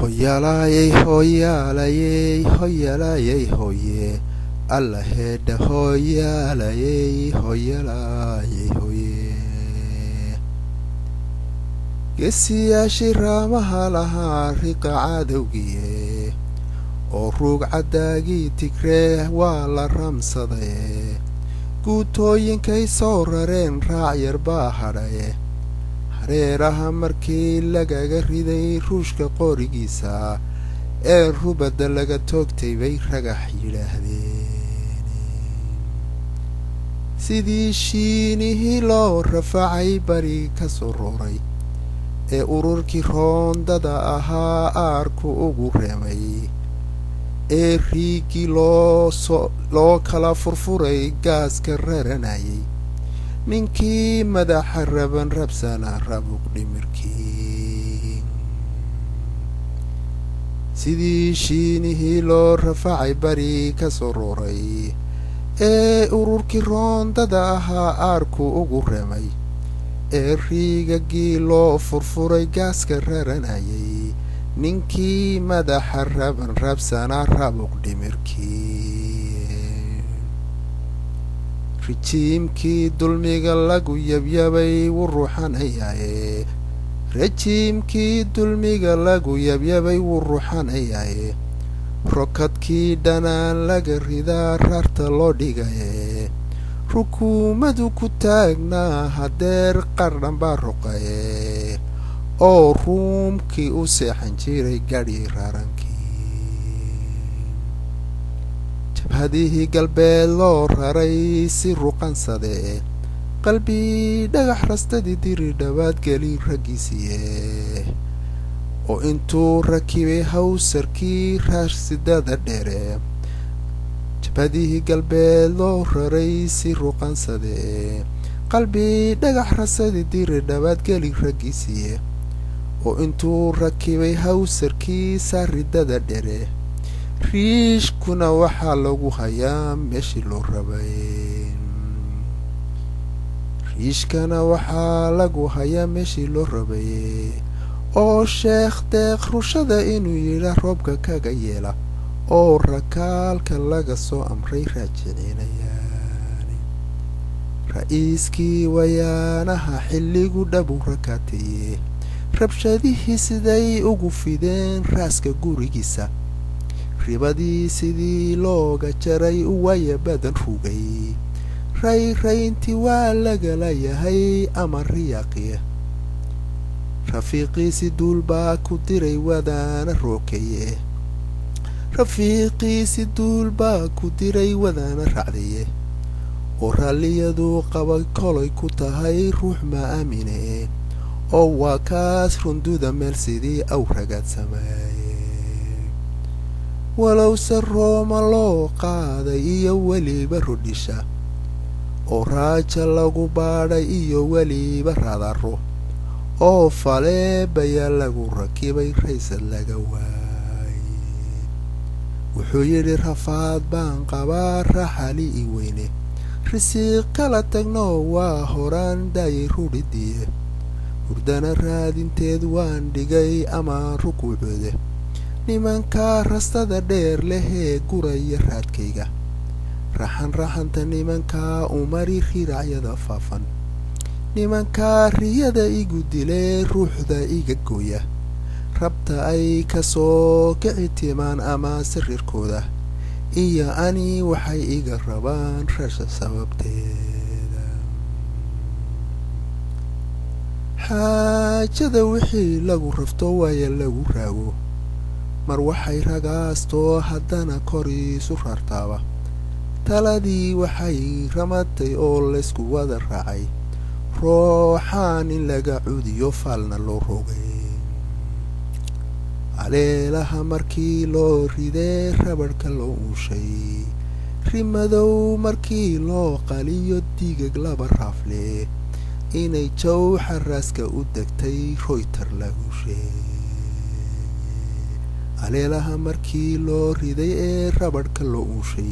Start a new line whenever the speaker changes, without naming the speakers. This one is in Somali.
Hoyalaye, hoyalaye, hoyalaye, hoye. Alla heda hoyalaye, hoyalaye, hoye. Gesiyashi ramaha laha riqa cadowgiye. Oo ruug cadaagii tigree waa la ramsadaye. Guutooyinkay soo rareen raac yar baa hadhaye. hareeraha markii lagaga riday ruushka qorigiisa ee rubadda laga toogtay bay ragax yidhaahdeen sidii shiinihii loo rafacay bari ka soo rooray ee ururkii roondada ahaa aarku ugu reemay ee riigii loo kala furfuray gaaska raranayay ninkii madaxa raban rabsana rabug dhimirkii sidii shiinihii loo rafacay bari ka soo rooray ee ururkii roondada ahaa aarku ugu reemay ee riigagii loo furfuray gaaska raranayay ninkii madaxa raban rabsana rabug dhimirkii rejiimkii dulmiga lagu yabyabay wuu ruuxanayaye rejiimkii dulmiga lagu yabyabay wuu ruuxanayaye rokadkii dhanaan laga ridaa raarta loo dhigaye rukuumadu ku taagnaa hadeer qardhan baa ruqaye oo ruumkii u seexan jiray gadhii raarankii jabhadihii galbeed loo raray si ruqansade qalbi dhagax rastadii diri dhawaad geli raggiisiye oo intuu rakibay hawsarkii raarsidada dheere jabhadihii galbeed loo raray si ruqansade qalbi dhagax rastadii diri dhawaad geli raggiisiye oo intuu rakibay hawsarkii saaridada dheere riishkuna waxaa lagu hayaa meeshii loo rabay riishkana waxaa lagu hayaa meeshii loo rabay oo sheekh deeq rushada inuu yidha roobka kaga yeela oo rakaalka laga soo amray raajiciinayaan ra'iiskii wayaanaha xilligu dhabu rakaateye rabshadihii siday ugu fideen raaska gurigiisa ribadii sidii looga jaray uwaya badan rugay rayrayntii waa lagala yahay ama riyaaqi rafiiqiisi duul baa ku diray wadaana rookeye rafiiqiisi duul baa ku diray wadaana racdaye oo raalliyadu qabay kolay ku tahay ruux ma aamine oo waa kaas runduda meel sidii aw ragaadsamay walowse rooma loo qaaday iyo weliba rodhisha oo raaja lagu baadhay iyo weliba radaro oo faleebaya lagu rakibay raysad laga waayey wuxuu yidhi rafaad baan qabaa raxali i weyne risiiq kala tagno waa horaan daayay rudhidiye hurdana raadinteed waan dhigay ama rukuucoode nimankaa rastada dheer lehee guraya raadkayga raxanta nimankaa umari riracyada faafan nimankaa riyada igu dilee ruuxda iga gooya rabta ay ka soo kici timaan ama sariirkooda iyo ani waxay iga rabaan rasha sababteeda xaajada wixii lagu rafto waaya lagu raago mar waxay ragaastoo haddana kor iisu rartaaba taladii waxay ramatay oo laysku wada raacay rooxaan in laga cudiyo faalna loo rogay caleelaha markii loo ridee rabadhka loo uushay rimadow markii loo qaliyo digag laba raafle inay jawxa raaska u degtay royter lagu sheegay caleelaha markii loo riday ee rabadhka loo uushay